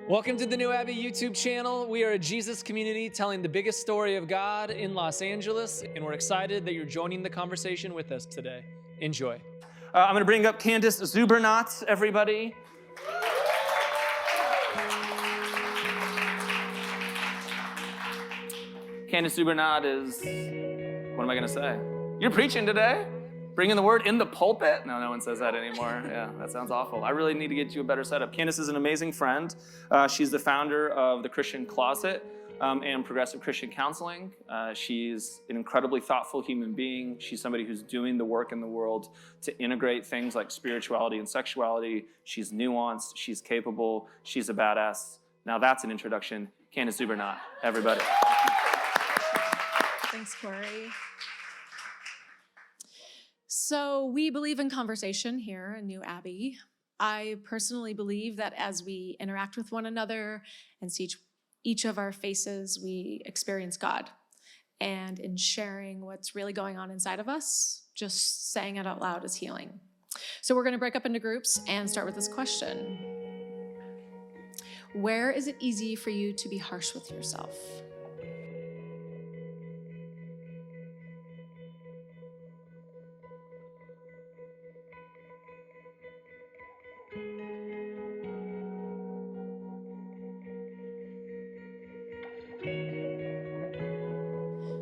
Welcome to the New Abbey YouTube channel. We are a Jesus community telling the biggest story of God in Los Angeles, and we're excited that you're joining the conversation with us today. Enjoy. I'm going to bring up Candace Zubernat, everybody. Candace Zubernat is, what am I going to say? You're preaching today? Bringing the word in the pulpit? No one says that anymore. Yeah, that sounds awful. I really need to get you a better setup. Candace is an amazing friend. She's the founder of the Christian Closet and Progressive Christian Counseling. She's an incredibly thoughtful human being. She's somebody who's doing the work in the world to integrate things like spirituality and sexuality. She's nuanced. She's capable. She's a badass. Now that's an introduction. Candace Zubernat, everybody. Thanks, Corey. So we believe in conversation here in New Abbey. I personally believe that as we interact with one another and see each of our faces, we experience God. And in sharing what's really going on inside of us, just saying it out loud is healing. So we're going to break up into groups and start with this question. Where is it easy for you to be harsh with yourself?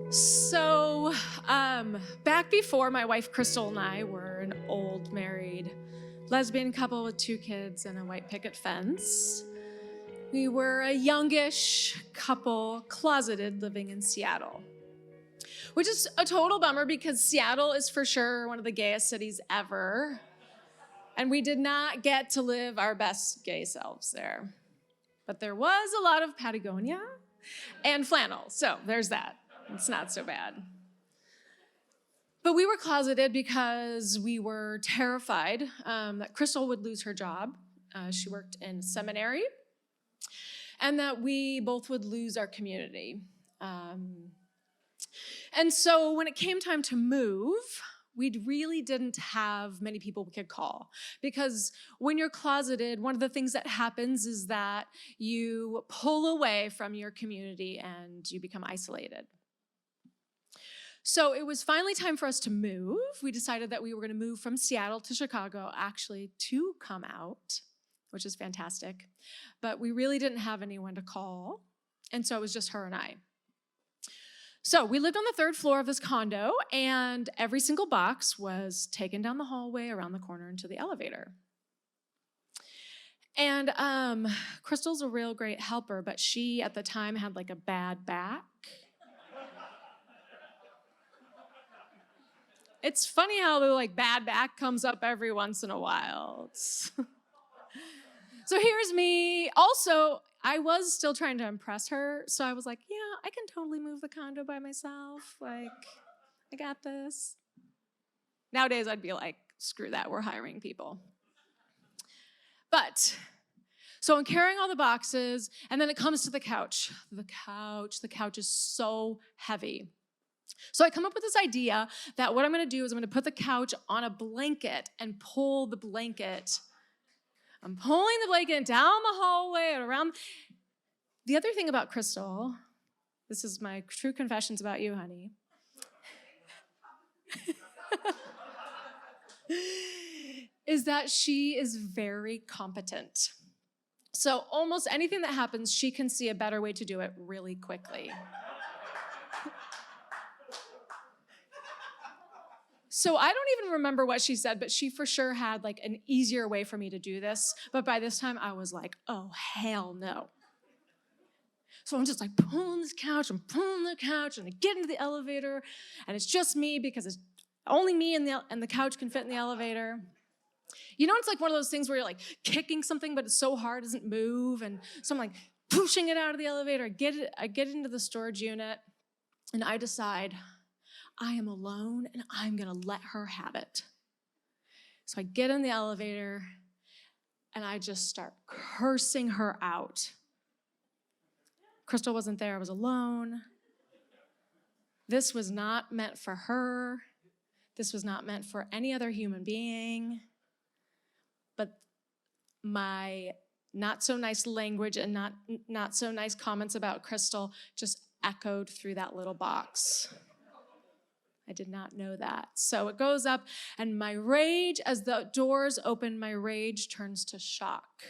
So, back before my wife Crystal and I were an old married lesbian couple with 2 kids and a white picket fence, we were a youngish couple, closeted, living in Seattle, which is a total bummer because Seattle is for sure one of the gayest cities ever, and we did not get to live our best gay selves there. But there was a lot of Patagonia and flannel, so there's that. It's not so bad. But we were closeted because we were terrified that Crystal would lose her job. She worked in seminary. And that we both would lose our community. And so when it came time to move, we really didn't have many people we could call. Because when you're closeted, one of the things that happens is that you pull away from your community and you become isolated. So it was finally time for us to move. We decided that we were going to move from Seattle to Chicago, actually to come out, which is fantastic. But we really didn't have anyone to call, and so it was just her and I. So we lived on the 3rd floor of this condo, and every single box was taken down the hallway, around the corner, into the elevator. And Crystal's a real great helper, but she, at the time, had like a bad back. It's funny how the bad back comes up every once in a while. So here's me. Also, I was still trying to impress her, so I was like, yeah, I can totally move the condo by myself. I got this. Nowadays, I'd be like, screw that, we're hiring people. But, so I'm carrying all the boxes, and then it comes to the couch. The couch is so heavy. So I come up with this idea that what I'm going to do is I'm going to put the couch on a blanket and pull the blanket. I'm pulling the blanket down the hallway and around. The other thing about Crystal, this is my true confessions about you, honey, is that she is very competent. So almost anything that happens, she can see a better way to do it really quickly. So I don't even remember what she said, but she for sure had an easier way for me to do this. But by this time I was like, oh, hell no. So I'm just pulling this couch, I'm pulling the couch, and I get into the elevator, and it's just me because it's only me and the couch can fit in the elevator. You know, it's one of those things where you're kicking something, but it's so hard it doesn't move. And so I'm pushing it out of the elevator. I get into the storage unit, and I decide I am alone, and I'm going to let her have it. So I get in the elevator, and I just start cursing her out. Crystal wasn't there. I was alone. This was not meant for her. This was not meant for any other human being. But my not so nice language and not so nice comments about Crystal just echoed through that little box. I did not know that. So it goes up, and my rage, as the doors open, my rage turns to shock.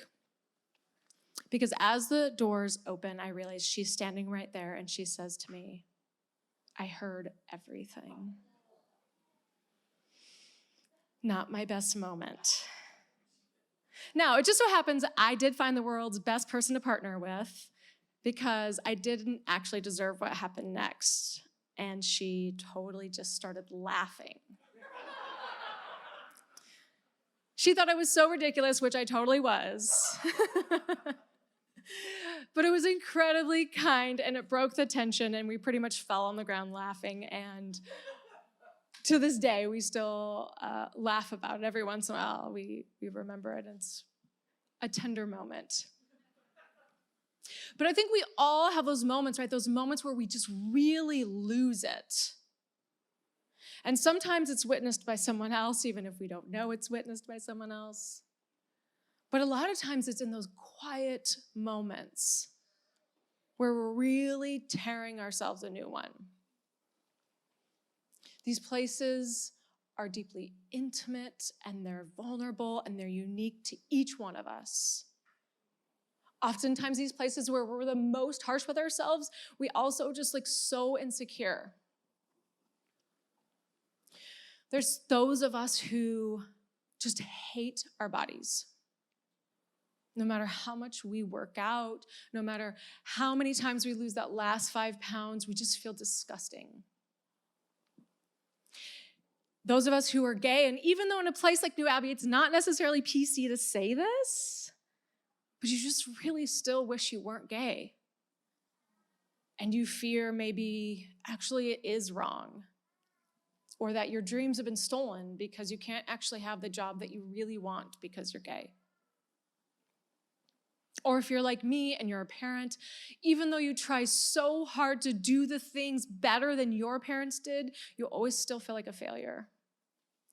Because as the doors open, I realize she's standing right there, and she says to me, I heard everything. Not my best moment. Now, it just so happens I did find the world's best person to partner with, because I didn't actually deserve what happened next. And she totally just started laughing. She thought I was so ridiculous, which I totally was. But it was incredibly kind, and it broke the tension, and we pretty much fell on the ground laughing. And to this day, we still laugh about it. Every once in a while, we remember it. It's a tender moment. But I think we all have those moments, right? Those moments where we just really lose it. And sometimes it's witnessed by someone else, even if we don't know it's witnessed by someone else. But a lot of times it's in those quiet moments where we're really tearing ourselves a new one. These places are deeply intimate, and they're vulnerable, and they're unique to each one of us. Oftentimes these places where we're the most harsh with ourselves, we also just so insecure. There's those of us who just hate our bodies. No matter how much we work out, no matter how many times we lose that last 5 pounds, we just feel disgusting. Those of us who are gay, and even though in a place like New Abbey, it's not necessarily PC to say this, but you just really still wish you weren't gay. And you fear maybe actually it is wrong, or that your dreams have been stolen because you can't actually have the job that you really want because you're gay. Or if you're like me and you're a parent, even though you try so hard to do the things better than your parents did, you always still feel like a failure.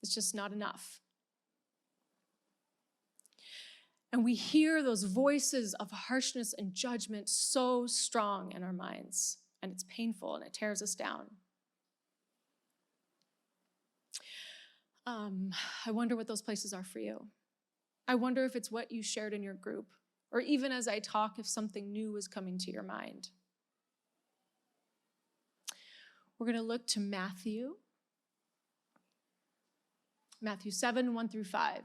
It's just not enough. And we hear those voices of harshness and judgment so strong in our minds, and it's painful and it tears us down. I wonder what those places are for you. I wonder if it's what you shared in your group, or even as I talk, if something new is coming to your mind. We're going to look to Matthew 7, 1 through 5.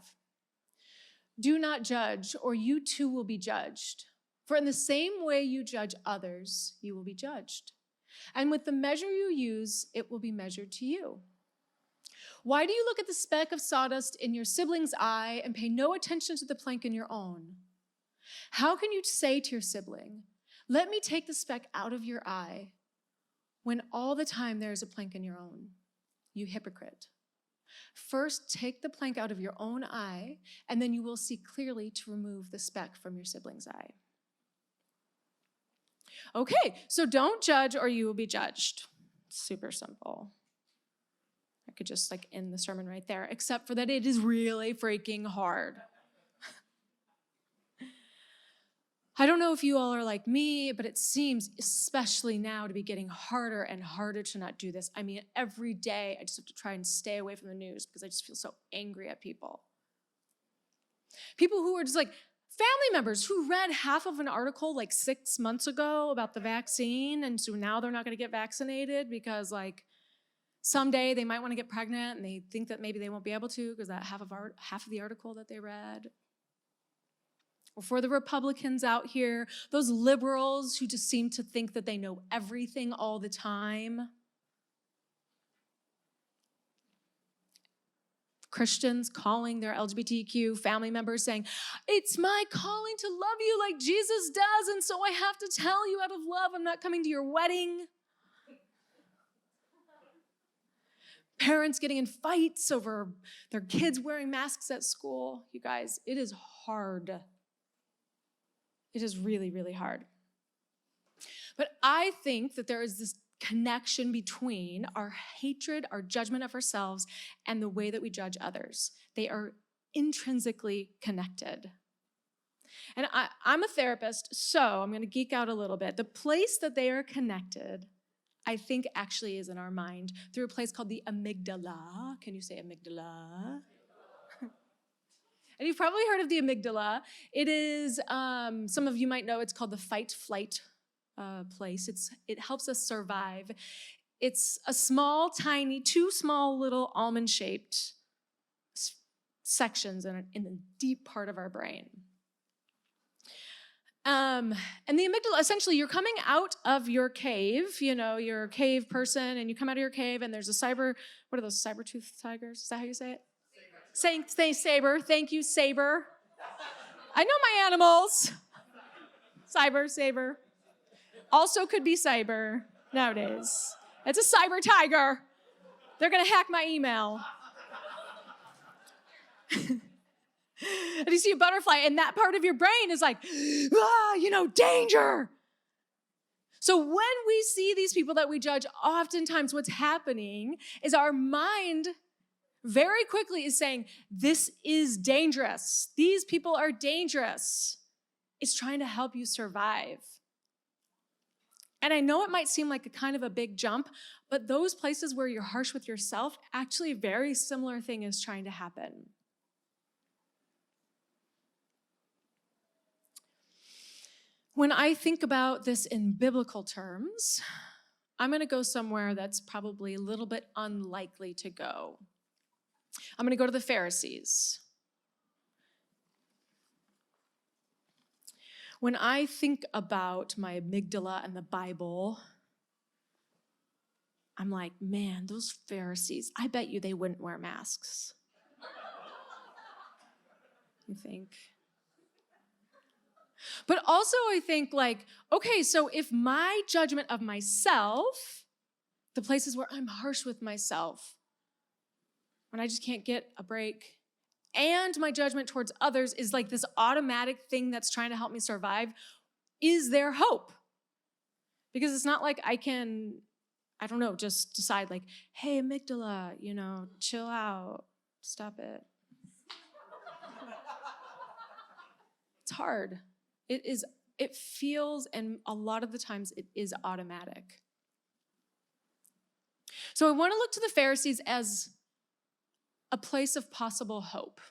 Do not judge, or you too will be judged. For in the same way you judge others, you will be judged. And with the measure you use, it will be measured to you. Why do you look at the speck of sawdust in your sibling's eye and pay no attention to the plank in your own? How can you say to your sibling, let me take the speck out of your eye, when all the time there is a plank in your own? You hypocrite. First, take the plank out of your own eye, and then you will see clearly to remove the speck from your sibling's eye. Okay, so don't judge or you will be judged. Super simple. I could just end the sermon right there, except for that it is really freaking hard. I don't know if you all are like me, but it seems, especially now, to be getting harder and harder to not do this. I mean, every day I just have to try and stay away from the news because I just feel so angry at people. People who are just family members who read half of an article 6 months ago about the vaccine, and so now they're not going to get vaccinated because someday they might want to get pregnant and they think that maybe they won't be able to because that half of the article that they read. Or for the Republicans out here, those liberals who just seem to think that they know everything all the time. Christians calling their LGBTQ family members saying, it's my calling to love you like Jesus does, and so I have to tell you out of love, I'm not coming to your wedding. Parents getting in fights over their kids wearing masks at school. You guys, it is hard. It is really, really hard. But I think that there is this connection between our hatred, our judgment of ourselves, and the way that we judge others. They are intrinsically connected. And I'm a therapist, so I'm going to geek out a little bit. The place that they are connected, I think actually is in our mind through a place called the amygdala. Can you say amygdala? And you've probably heard of the amygdala. It is, some of you might know, it's called the fight-flight place. It helps us survive. It's a small, tiny, two small little almond-shaped sections in the deep part of our brain. And the amygdala, essentially, you're coming out of your cave, you're a cave person, and you come out of your cave, and there's what are those, saber-toothed tigers? Is that how you say it? Say saber. Thank you, saber. I know my animals. Saber. Also could be cyber nowadays. It's a cyber tiger. They're going to hack my email. And you see a butterfly, and that part of your brain is like, danger. So when we see these people that we judge, oftentimes what's happening is our mind very quickly is saying, this is dangerous. These people are dangerous. It's trying to help you survive. And I know it might seem like a kind of a big jump, but those places where you're harsh with yourself, actually a very similar thing is trying to happen. When I think about this in biblical terms, I'm going to go somewhere that's probably a little bit unlikely to go. I'm going to go to the Pharisees. When I think about my amygdala and the Bible, I'm like, man, those Pharisees, I bet you they wouldn't wear masks. You think? But also I think okay, so if my judgment of myself, the places where I'm harsh with myself, when I just can't get a break, and my judgment towards others is like this automatic thing that's trying to help me survive, is there hope? Because it's not like I can, just decide hey, amygdala, chill out, stop it. It's hard. It feels, and a lot of the times it is automatic. So I want to look to the Pharisees as a place of possible hope.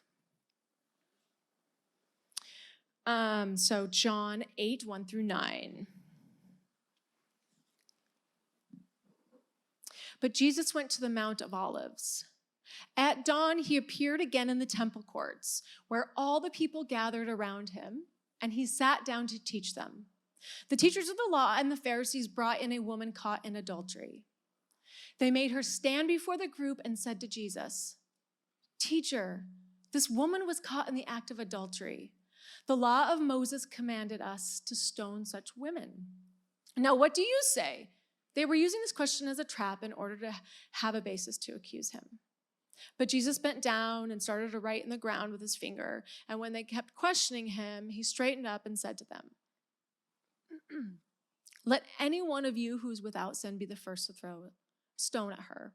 So John 8, 1 through 9. But Jesus went to the Mount of Olives. At dawn, he appeared again in the temple courts, where all the people gathered around him, and he sat down to teach them. The teachers of the law and the Pharisees brought in a woman caught in adultery. They made her stand before the group and said to Jesus, "Teacher, this woman was caught in the act of adultery. The law of Moses commanded us to stone such women. Now, what do you say?" They were using this question as a trap in order to have a basis to accuse him. But Jesus bent down and started to write in the ground with his finger. And when they kept questioning him, he straightened up and said to them, "Let any one of you who's without sin be the first to throw a stone at her."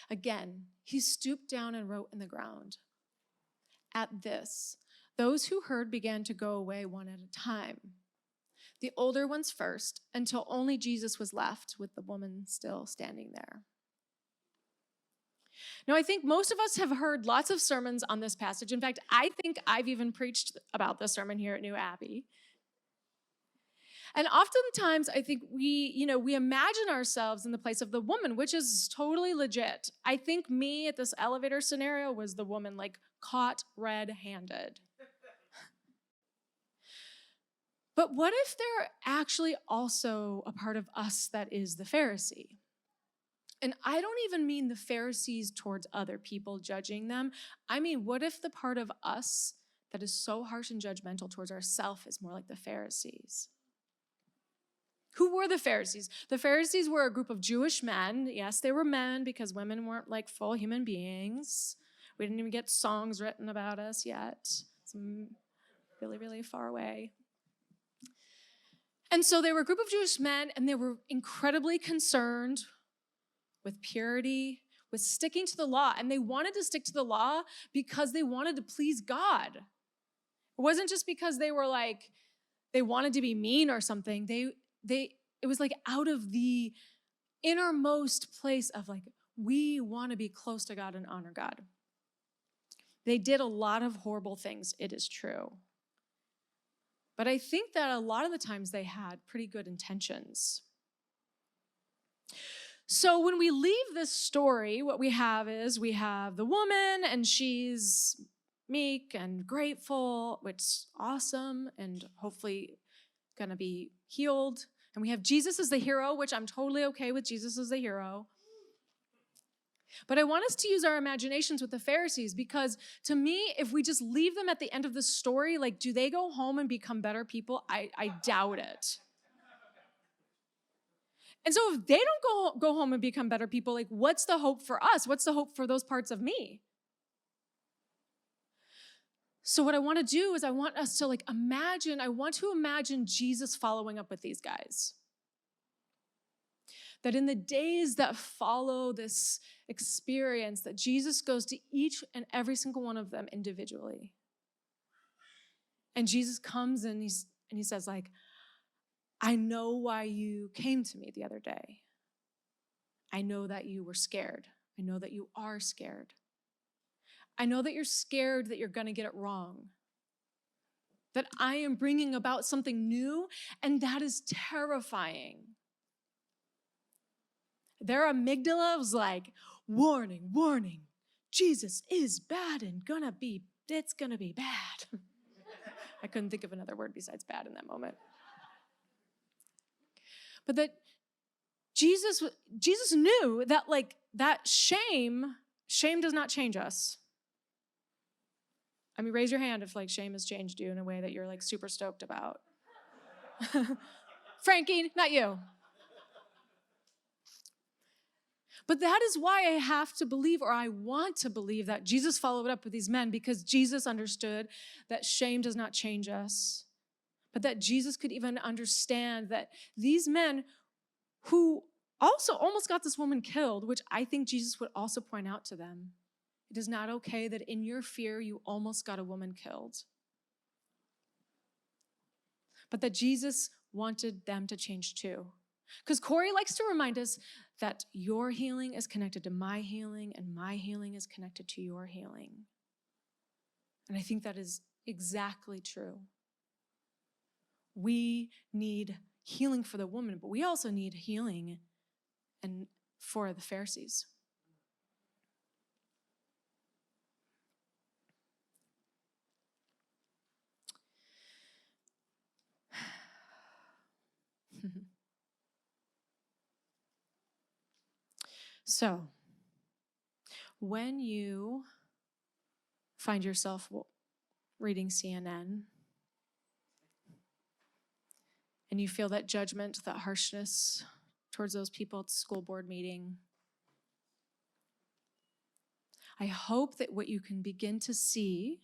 Again, he stooped down and wrote in the ground. At this, those who heard began to go away one at a time, the older ones first, until only Jesus was left with the woman still standing there. Now, I think most of us have heard lots of sermons on this passage. In fact, I think I've even preached about this sermon here at New Abbey. And oftentimes, I think we imagine ourselves in the place of the woman, which is totally legit. I think me at this elevator scenario was the woman, caught red-handed. But what if they're actually also a part of us that is the Pharisee? And I don't even mean the Pharisees towards other people judging them. I mean, what if the part of us that is so harsh and judgmental towards ourselves is more like the Pharisees? Who were the Pharisees? The Pharisees were a group of Jewish men. Yes, they were men because women weren't full human beings. We didn't even get songs written about us yet. It's really, really far away. And so they were a group of Jewish men, and they were incredibly concerned with purity, with sticking to the law. And they wanted to stick to the law because they wanted to please God. It wasn't just because they were like, they wanted to be mean or something. It was like out of the innermost place of like, we want to be close to God and honor God. They did a lot of horrible things, it is true. But I think that a lot of the times they had pretty good intentions. So when we leave this story, what we have is we have the woman, and she's meek and grateful, which is awesome and hopefully gonna be healed. And we have Jesus as the hero, which I'm totally okay with Jesus as the hero. But I want us to use our imaginations with the Pharisees, because to me, if we just leave them at the end of the story, like, do they go home and become better people? I doubt it. And so if they don't go home and become better people, like, what's the hope for us? What's the hope for those parts of me? So what I want to do is I want us to imagine Jesus following up with these guys. That in the days that follow this experience, that Jesus goes to each and every single one of them individually. And Jesus comes and he says, like, I know why you came to me the other day. I know that you were scared. I know that you are scared. I know that you're scared that you're going to get it wrong. That I am bringing about something new, and that is terrifying. Their amygdala was like, warning, warning, Jesus is bad and it's gonna be bad. I couldn't think of another word besides bad in that moment. But that Jesus knew that, like, that shame does not change us. I mean, raise your hand if, like, shame has changed you in a way that you're, like, super stoked about. Frankie, not you. But that is why I have to believe, or I want to believe, that Jesus followed up with these men, because Jesus understood that shame does not change us, but that Jesus could even understand that these men who also almost got this woman killed, which I think Jesus would also point out to them. It is not okay that in your fear you almost got a woman killed. But that Jesus wanted them to change too. Because Corey likes to remind us that your healing is connected to my healing, and my healing is connected to your healing. And I think that is exactly true. We need healing for the woman, but we also need healing and for the Pharisees. So, when you find yourself reading CNN and you feel that judgment, that harshness towards those people at the school board meeting, I hope that what you can begin to see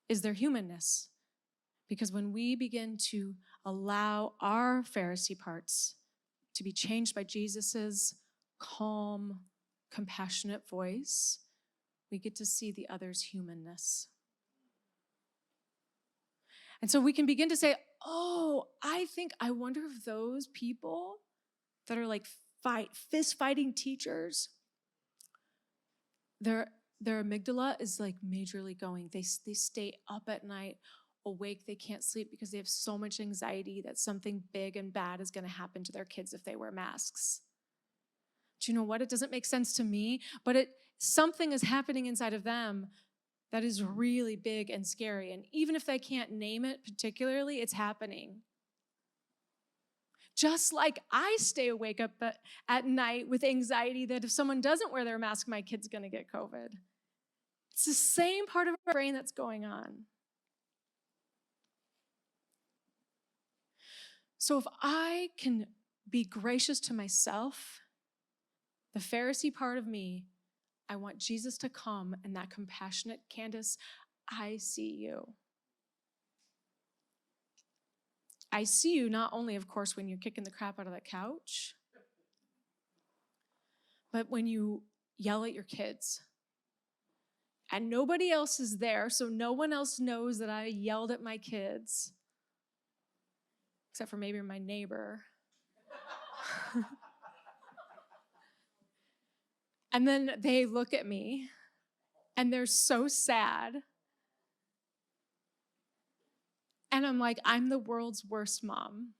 is their humanness. Because when we begin to allow our Pharisee parts to be changed by Jesus's calm, compassionate voice, we get to see the other's humanness. And so we can begin to say, oh, I wonder if those people that are like fist-fighting teachers, their amygdala is like majorly going. They stay up at night, awake, they can't sleep because they have so much anxiety that something big and bad is going to happen to their kids if they wear masks. Do you know what? It doesn't make sense to me, but something is happening inside of them that is really big and scary. And even if they can't name it particularly, it's happening. Just like I stay awake up at night with anxiety that if someone doesn't wear their mask, my kid's going to get COVID. It's the same part of our brain that's going on. So if I can be gracious to myself, the Pharisee part of me, I want Jesus to come and that compassionate, Candace, I see you. I see you not only, of course, when you're kicking the crap out of that couch, but when you yell at your kids and nobody else is there, so no one else knows that I yelled at my kids, except for maybe my neighbor. And then they look at me, and they're so sad. And I'm like, I'm the world's worst mom.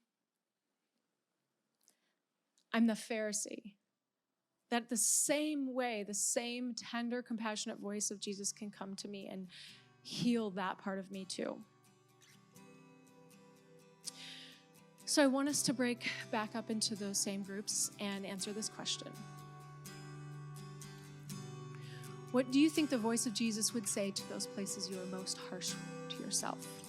I'm the Pharisee. That the same way, the same tender, compassionate voice of Jesus can come to me and heal that part of me too. So I want us to break back up into those same groups and answer this question. What do you think the voice of Jesus would say to those places you are most harsh to yourself?